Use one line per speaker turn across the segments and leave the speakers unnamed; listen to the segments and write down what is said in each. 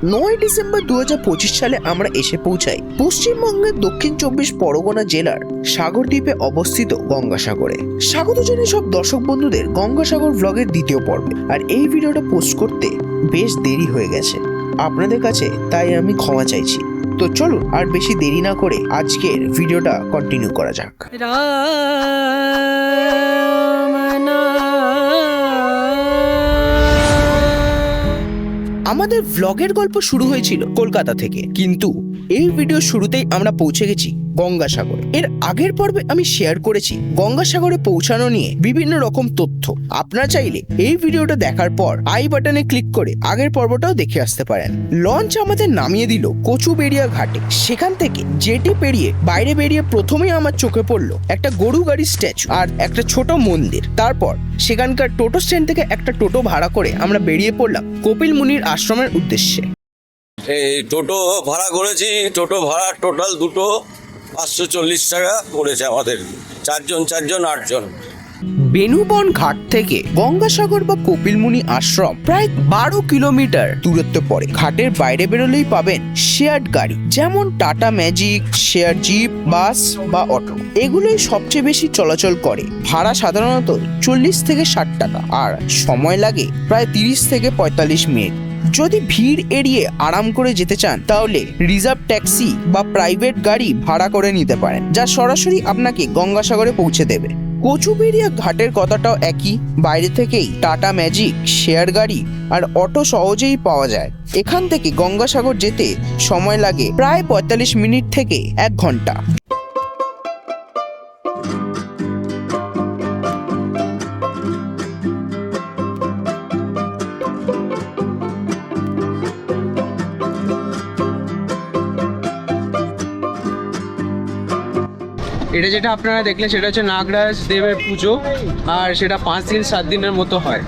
9 December 2025 সালে আমরা এসে পৌঁছাই পশ্চিমবঙ্গের দক্ষিণ 24 পরগনা জেলার সাগরদ্বীপে অবস্থিত গঙ্গাসাগরে। স্বাগত জানাই সব দর্শক বন্ধুদের গঙ্গাসাগর ব্লগের দ্বিতীয় পর্বে। আর এই ভিডিওটা পোস্ট করতে বেশ দেরি হয়ে গেছে আপনাদের কাছে, তাই আমি ক্ষমা চাইছি। তো চলুন আর বেশি দেরি না করে আজকের ভিডিওটা কন্টিনিউ করা যাক। আমাদের ভ্লগের গল্প শুরু হয়েছিল কলকাতা থেকে, কিন্তু এই ভিডিও শুরুতেই আমরা পৌঁছে গেছি গঙ্গাসাগর। এর আগের পর্বে আমি শেয়ার করেছি গঙ্গাসাগরে পৌঁছানো নিয়ে বিভিন্ন রকম তথ্য। আপনারা চাইলে এই ভিডিওটা দেখার পর আই বাটনে ক্লিক করে আগের পর্বটাও দেখে আসতে পারেন। লঞ্চ আমাদের নামিয়ে দিল কচুবেড়িয়া ঘাটে। সেখান থেকে জেটি পেরিয়ে বাইরে বেরিয়ে প্রথমেই আমার চোখে পড়লো একটা গরু গাড়ির স্ট্যাচু আর একটা ছোট মন্দির। তারপর সেখানকার টোটো স্ট্যান্ড থেকে একটা টোটো ভাড়া করে আমরা বেরিয়ে পড়লাম কপিল মুনির আশ্রমের উদ্দেশ্যে।
এই টোটো ভাড়া করেছি, টোটো ভাড়া টোটাল দুটো 540 টাকা পড়েছে আমাদের, চারজন 8জন।
বেনুবন ঘাট থেকে গঙ্গাসাগর বা কপিলমুনি আশ্রম প্রায় 12 কিলোমিটার দূরত্ব পড়ে। ঘাটের বাইরে বেরোলেই পাবেন শেয়ার্ড গাড়ি, যেমন টাটা ম্যাজিক, শেয়ার জিপ, বাস বা অটো। এগুলোই সবচেয়ে বেশি চলাচল করে। ভাড়া সাধারণত 40 থেকে 60 টাকা, আর সময় লাগে প্রায় 30 থেকে 45 মিনিট। যদি ভিড় এড়িয়ে আরাম করে যেতে চান তাহলে রিজার্ভ ট্যাক্সি বা প্রাইভেট গাড়ি ভাড়া করে নিতে পারেন, যা সরাসরি আপনাকে গঙ্গাসাগরে পৌঁছে দেবে। কচুবেড়িয়া ঘাটের কথাটাও একই। বাইরে থেকেই টাটা ম্যাজিক, শেয়ার গাড়ি আর অটো সহজেই পাওয়া যায়। এখান থেকে গঙ্গাসাগর যেতে সময় লাগে প্রায় 45 মিনিট থেকে 1 ঘন্টা।
এটা যেটা আপনারা দেখলেন সেটা হচ্ছে নাগরাজ দেবের পুজো, আর সেটা 5 দিন 7 দিনের মতো হয়।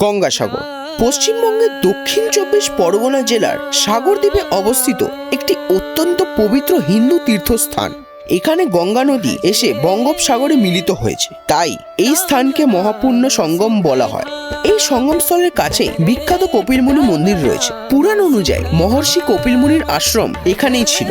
গঙ্গাসাগর পশ্চিমবঙ্গের দক্ষিণ 24 পরগনা জেলার সাগরদ্বীপে অবস্থিত একটি অত্যন্ত পবিত্র হিন্দু তীর্থস্থান। এখানে গঙ্গা নদী এসে বঙ্গোপসাগরে মিলিত হয়েছে, তাই এই স্থানকে মহাপূর্ণ সঙ্গম বলা হয়। এই সঙ্গমস্থলের কাছে বিখ্যাত কপিলমুনি মন্দির রয়েছে। পুরাণ অনুযায়ী মহর্ষি কপিলমুনির আশ্রম এখানেই ছিল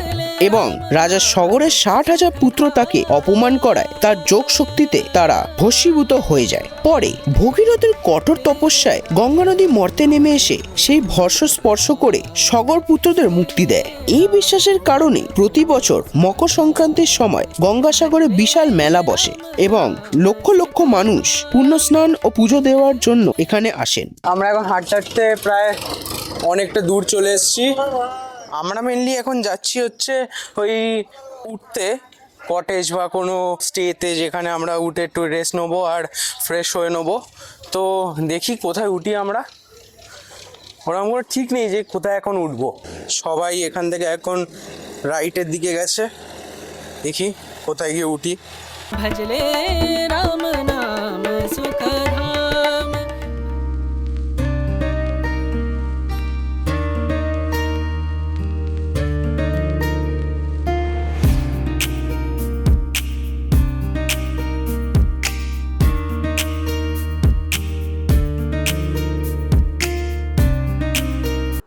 এবং রাজা সগরের 60,000 পুত্র তাকে অপমান করায় তার যোগ শক্তিতে তারা ভস্মীভূত হয়ে যায়। পরে ভগীরথের কঠোর তপস্যায় গঙ্গা নদী মর্তে নেমে এসে সেই ভস্ম স্পর্শ করে সগর পুত্রদের মুক্তি দেয়। এই বিশ্বাসের কারণে প্রতি বছর মকর সংক্রান্তির সময় গঙ্গাসাগরে বিশাল মেলা বসে এবং লক্ষ লক্ষ মানুষ পুণ্য স্নান ও পুজো দেওয়ার জন্য এখানে আসেন।
আমরা এখন হাঁটতে হাঁটতে প্রায় অনেকটা দূর চলে এসেছি। আমরা মেনলি এখন যাচ্ছি হচ্ছে ওই উঠতে কটেজ বা কোনো স্টেতে, যেখানে আমরা উঠে একটু রেস্ট নেবো আর ফ্রেশ হয়ে নেবো। তো দেখি কোথায় উঠি আমরা। ওরা আমার ঠিক নেই যে কোথায় এখন উঠবো। সবাই এখান থেকে এখন রাইটের দিকে গেছে, দেখি কোথায় গিয়ে উঠি।
ভজলে রাম নাম সুখধাম।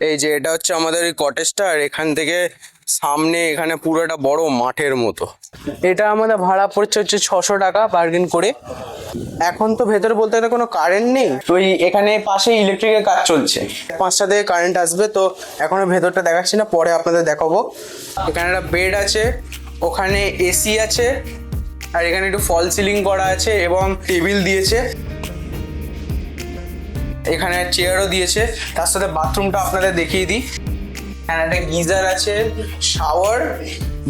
এই যে এটা হচ্ছে আমাদের এই কটেজটা, আর এখান থেকে সামনে এখানে পুরোটা বড় মাঠের মতো। এটা আমাদের ভাড়া পড়ছে হচ্ছে 600 টাকা বার্গেন করে। এখন তো ভেতরে বলতে গেলে কোনো কারেন্ট নেই, তো এখানে পাশে ইলেকট্রিকের কাজ চলছে। 5টা থেকে কারেন্ট আসবে, তো এখনো ভেতরটা দেখাচ্ছি না, পরে আপনাদের দেখাবো। এখানে একটা বেড আছে, ওখানে এসি আছে, আর এখানে একটু ফল সিলিং করা আছে এবং টেবিল দিয়েছে। এখানে চেয়ারও দিয়েছে, তার সাথে বাথরুমটা আপনাদের দেখিয়ে দিই। এখানে একটা গিজার আছে, শাওয়ার,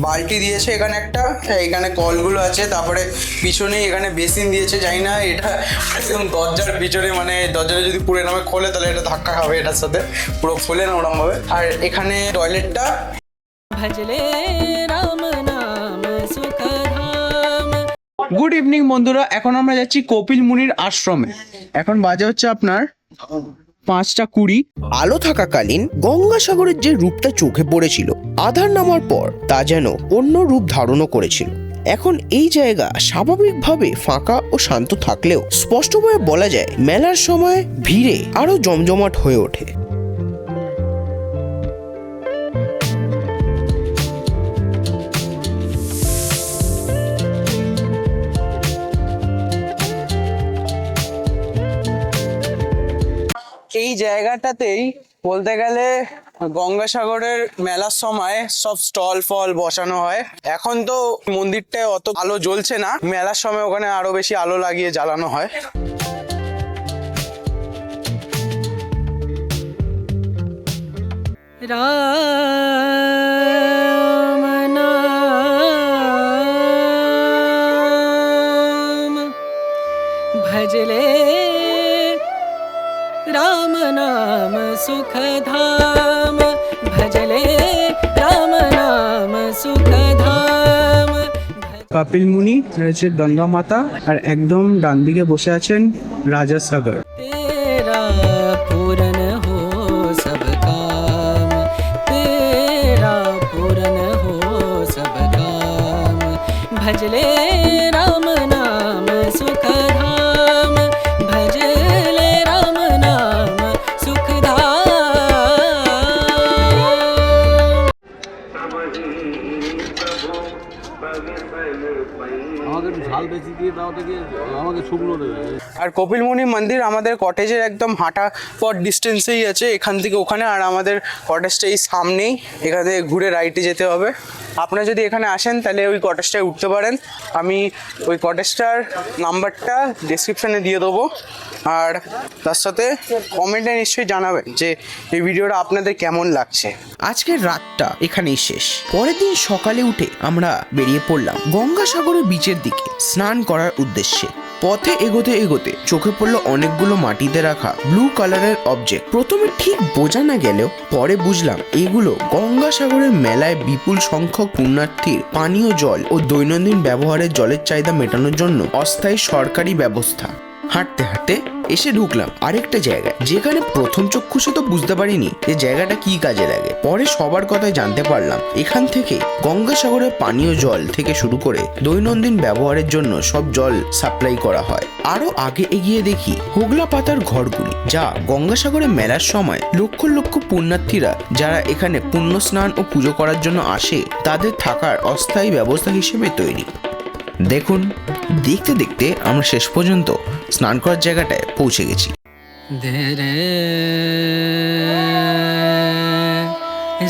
বালতি দিয়েছে এখানে একটা, এখানে কলগুলো আছে। তারপরে পিছনে এখানে বেসিন দিয়েছে। জানি না এটা একদম দরজার পিছনে, মানে দরজাটা যদি পুরো নামে খোলে তাহলে এটা ধাক্কা খাবে এটার সাথে, পুরো খোলে না ওরকম ভাবে। আর এখানে টয়লেটটা।
ভজলে রাম নাম সুখধাম।
গুড ইভিনিং বন্ধুরা, এখন আমরা যাচ্ছি কপিল মুনির আশ্রমে। এখন বাজে হচ্ছে আপনার 5:20।
আলো থাকাকালীন গঙ্গাসাগরের যে রূপটা চোখে পড়েছিল, আধার নামার পর তা যেন অন্য রূপ ধারণও করেছিল। এখন এই জায়গা স্বাভাবিকভাবে ফাঁকা ও শান্ত থাকলেও স্পষ্টভাবে বলা যায় মেলার সময় ভিড়ে আরো জমজমাট হয়ে ওঠে।
এই জায়গাটাতেই বলতে গেলে গঙ্গাসাগরের মেলার সময় সব স্টল ফল বসানো হয়। এখন তো মন্দিরটায় অত আলো জ্বলছে না, মেলার সময় ওখানে আরো বেশি আলো লাগিয়ে জ্বালানো হয়।
राम नाम भजले राम नाम सुखधाम भजले राम नाम सुखधाम
কপিল মুনি রয়েছে গঙ্গা মাতা, আর একদম ডান দিকে বসে আছেন রাজা সাগর।
तेरा पूरन हो सब काम तेरा पूरन हो सब काम भजले राम नाम सुखधाम भजले राम नाम सुखधाम
আর কপিল মুনি মন্দির আমাদের কটেজের একদম হাঁটা পথ ডিস্টেন্সেই আছে, এখান থেকে ওখানে। আর আমাদের কটেজটা এই সামনেই, এখান থেকে ঘুরে রাইটে যেতে হবে। আপনারা যদি এখানে আসেন তাহলে ওই কটেজটায় উঠতে পারেন। আমি ওই কটেজটার নাম্বারটা ডেসক্রিপশানে দিয়ে দেবো। আর তার সাথে কমেন্টে নিশ্চয়ই জানাবেন যে এই ভিডিওটা আপনাদের কেমন লাগছে।
আজকের রাতটা এখানেই শেষ। পরের দিন সকালে উঠে আমরা বেরিয়ে পড়লাম গঙ্গাসাগরের বিচের দিকে স্নান করার উদ্দেশ্যে। পথে এগোতে এগোতে চোখে পড়লো অনেকগুলো মাটিতে রাখা ব্লু কালারের অবজেক্ট। প্রথমে ঠিক বোঝা না গেলেও পরে বুঝলাম এগুলো গঙ্গাসাগরের মেলায় বিপুল সংখ্যক পুণ্যার্থীর পানীয় জল ও দৈনন্দিন ব্যবহারের জলের চাহিদা মেটানোর জন্য অস্থায়ী সরকারি ব্যবস্থা। হাঁটতে হাঁটতে এসে ঢুকলাম আরেকটা জায়গায়, যেখানে প্রথম চক্ষুষে তো বুঝতে পারিনি যে জায়গাটা কি কাজে লাগে। পরে সবার কথায় জানতে পারলাম এখান থেকে গঙ্গাসাগরের পানীয় জল থেকে শুরু করে দৈনন্দিন ব্যবহারের জন্য সব জল সাপ্লাই করা হয়। আরো আগে এগিয়ে দেখি হোগলা পাতার ঘরগুলি, যা গঙ্গাসাগরের মেলার সময় লক্ষ লক্ষ পুণ্যার্থীরা যারা এখানে পুণ্য স্নান ও পুজো করার জন্য আসে তাদের থাকার অস্থায়ী ব্যবস্থা হিসেবে তৈরি। দেখুন, দেখতে দেখতে আমরা শেষ পর্যন্ত স্নান করার জায়গাটায় পৌঁছে গেছি।
दे रे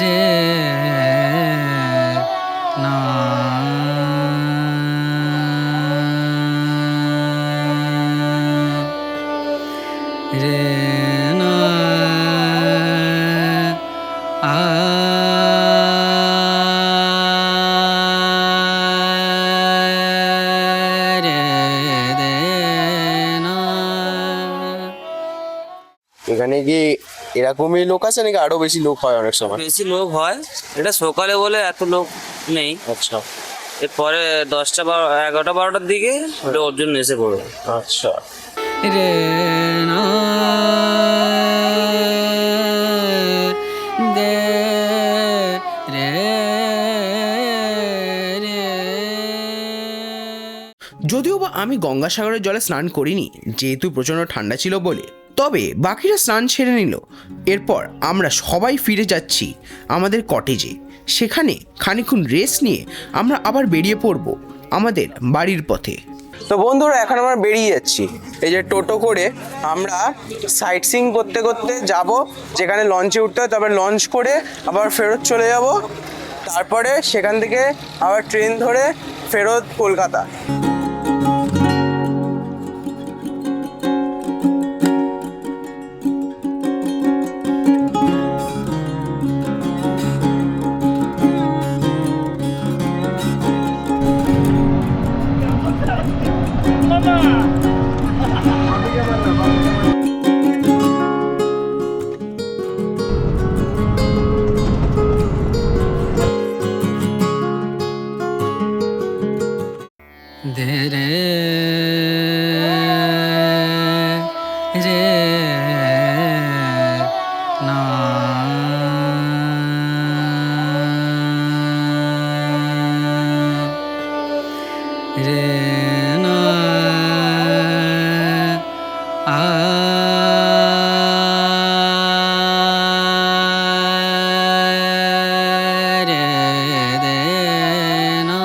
रे ना रे ना आ रे दे ना
এখানে কি এরকমই লোক আছে নাকি আরো বেশি লোক হয় অনেক সময়?
বেশি লোক হয়, এটা সকালে বলে এত লোক নেই।
আচ্ছা
এরপরে 10টা 11টা 12টার দিকে ওটা অর্জুন এসে পড়বে।
আচ্ছা।
রে না দে রে রে
যদিও বা আমি গঙ্গাসাগরের জলে স্নান করিনি, যেহেতু প্রচণ্ড ঠান্ডা ছিল বলে, তবে বাকিরা স্নান সেরে নিল। এরপর আমরা সবাই ফিরে যাচ্ছি আমাদের কটেজে। সেখানে খানিকক্ষণ রেস্ট নিয়ে আমরা আবার বেরিয়ে পড়ব আমাদের বাড়ির পথে।
তো বন্ধুরা, এখন আমরা বেরিয়ে যাচ্ছি এই যে টোটো করে। আমরা সাইট সিইং করতে করতে যাব, যেখানে লঞ্চে উঠতে হয়, তারপরে লঞ্চ করে আবার ফেরত চলে যাব। তারপরে সেখান থেকে আবার ট্রেন ধরে ফেরত কলকাতা।
दे रे रे রে না রে দে না।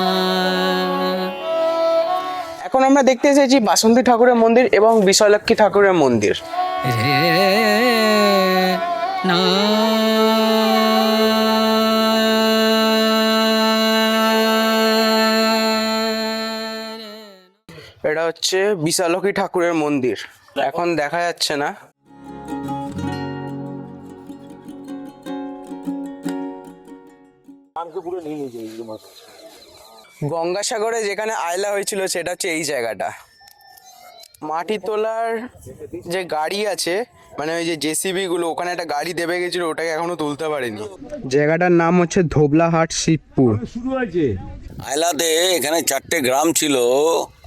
এখন আমরা দেখতে এসেছি বাসন্তী ঠাকুরের মন্দির এবং বিশালাক্ষী ঠাকুরের মন্দির।
রে না
এটা হচ্ছে বিশালাক্ষী ঠাকুরের মন্দির, এখন দেখা যাচ্ছে না। গঙ্গাসাগরে যেখানে আয়লা হয়েছিল সেটা হচ্ছে এই জায়গাটা। মাটি তোলার যে গাড়ি আছে, মানে ওই যে জেসিবি গুলো, ওখানে একটা গাড়ি দেবে গেছিল, ওটাকে এখনো তুলতে পারেনি। জায়গাটার নাম হচ্ছে ধোবলাহাট শিবপুর।
আয়লাতে এখানে 4টে গ্রাম ছিল,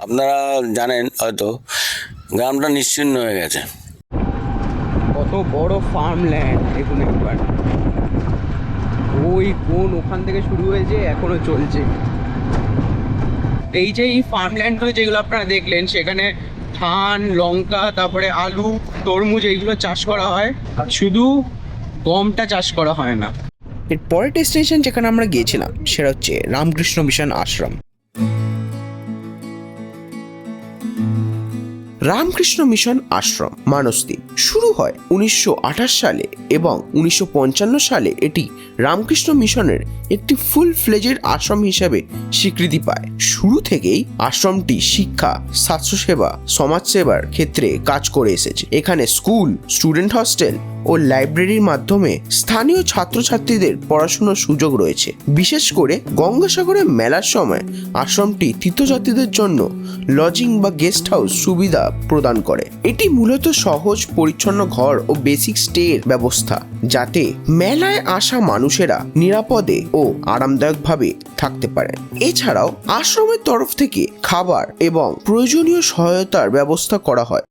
আপনারা জানেন হয়তো। গ্রামটা নিশ্চিহ্ন হয়ে গেছে।
কত বড় ফার্মল্যান্ড দেখুন একবার। ওই কোন ওখান থেকে শুরু হয়েছে, এখনো চলছে। এই যে এই ফার্মল্যান্ডগুলো যেগুলো আপনারা দেখলেন, সেখানে ধান, লঙ্কা, তারপরে আলু, তরমুজ এইগুলো চাষ করা হয়, শুধু গমটা চাষ করা হয় না।
এর পরের ডেস্টিনেশন যেখানে আমরা গিয়েছিলাম সেটা হচ্ছে রামকৃষ্ণ মিশন আশ্রম। রামকৃষ্ণ মিশন আশ্রম মানসদ্বীপ শুরু হয় 1928 সালে এবং 1955 সালে এটি রামকৃষ্ণ মিশনের একটি ফুল ফ্লেজেড আশ্রম হিসেবে স্বীকৃতি পায়। শুরু থেকেই আশ্রমটি শিক্ষা, স্বাস্থ্যসেবা, সমাজসেবার ক্ষেত্রে কাজ করে এসেছে। এখানে স্কুল, স্টুডেন্ট হস্টেল ও লাইব্রেরির মাধ্যমে স্থানীয় ছাত্রছাত্রীদের পড়াশোনার সুযোগ রয়েছে। বিশেষ করে গঙ্গাসাগরে মেলার সময় আশ্রমটি তীর্থযাত্রীদের জন্য লজিং বা গেস্ট হাউস সুবিধা প্রদান করে। এটি মূলত সহজ পরিচ্ছন্ন ঘর ও বেসিক স্টে এর ব্যবস্থা, যাতে মেলায় আসা মানুষেরা নিরাপদে ও আরামদায়কভাবে থাকতে পারেন। এছাড়াও আশ্রমের তরফ থেকে খাবার এবং প্রয়োজনীয় সহায়তার ব্যবস্থা করা হয়।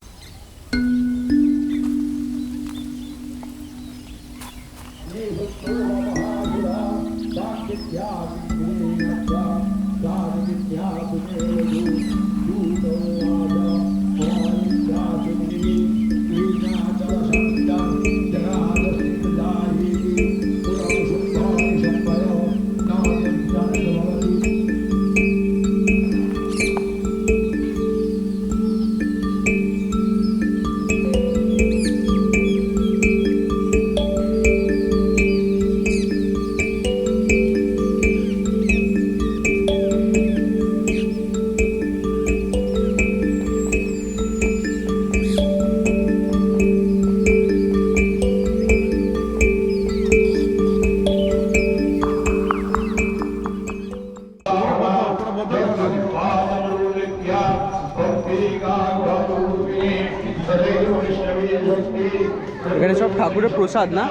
এখানে সব ঠাকুরের প্রসাদ না?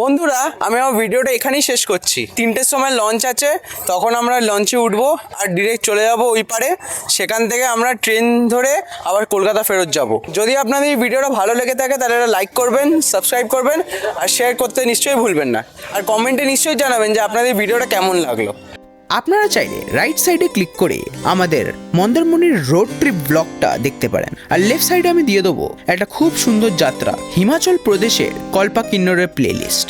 বন্ধুরা, আমি আমার ভিডিওটা এখানেই শেষ করছি। 3টের সময় লঞ্চ আছে, তখন আমরা লঞ্চে উঠবো আর ডিরেক্ট চলে যাব ওই পারে। সেখান থেকে আমরা ট্রেন ধরে আবার কলকাতা ফেরত যাব। যদি আপনাদের এই ভিডিওটা ভালো লেগে থাকে তাহলে লাইক করবেন, সাবস্ক্রাইব করবেন আর শেয়ার করতে নিশ্চয়ই ভুলবেন না। আর কমেন্টে নিশ্চয়ই জানাবেন যে আপনাদের ভিডিওটা কেমন লাগলো।
আপনারা চাইলে রাইট সাইডে ক্লিক করে আমাদের মন্দারমণির রোড ট্রিপ ব্লগটা দেখতে পারেন, আর লেফট সাইডে আমি দিয়ে দেবো একটা খুব সুন্দর যাত্রা হিমাচল প্রদেশের কল্পা কিন্নরের প্লেলিস্ট।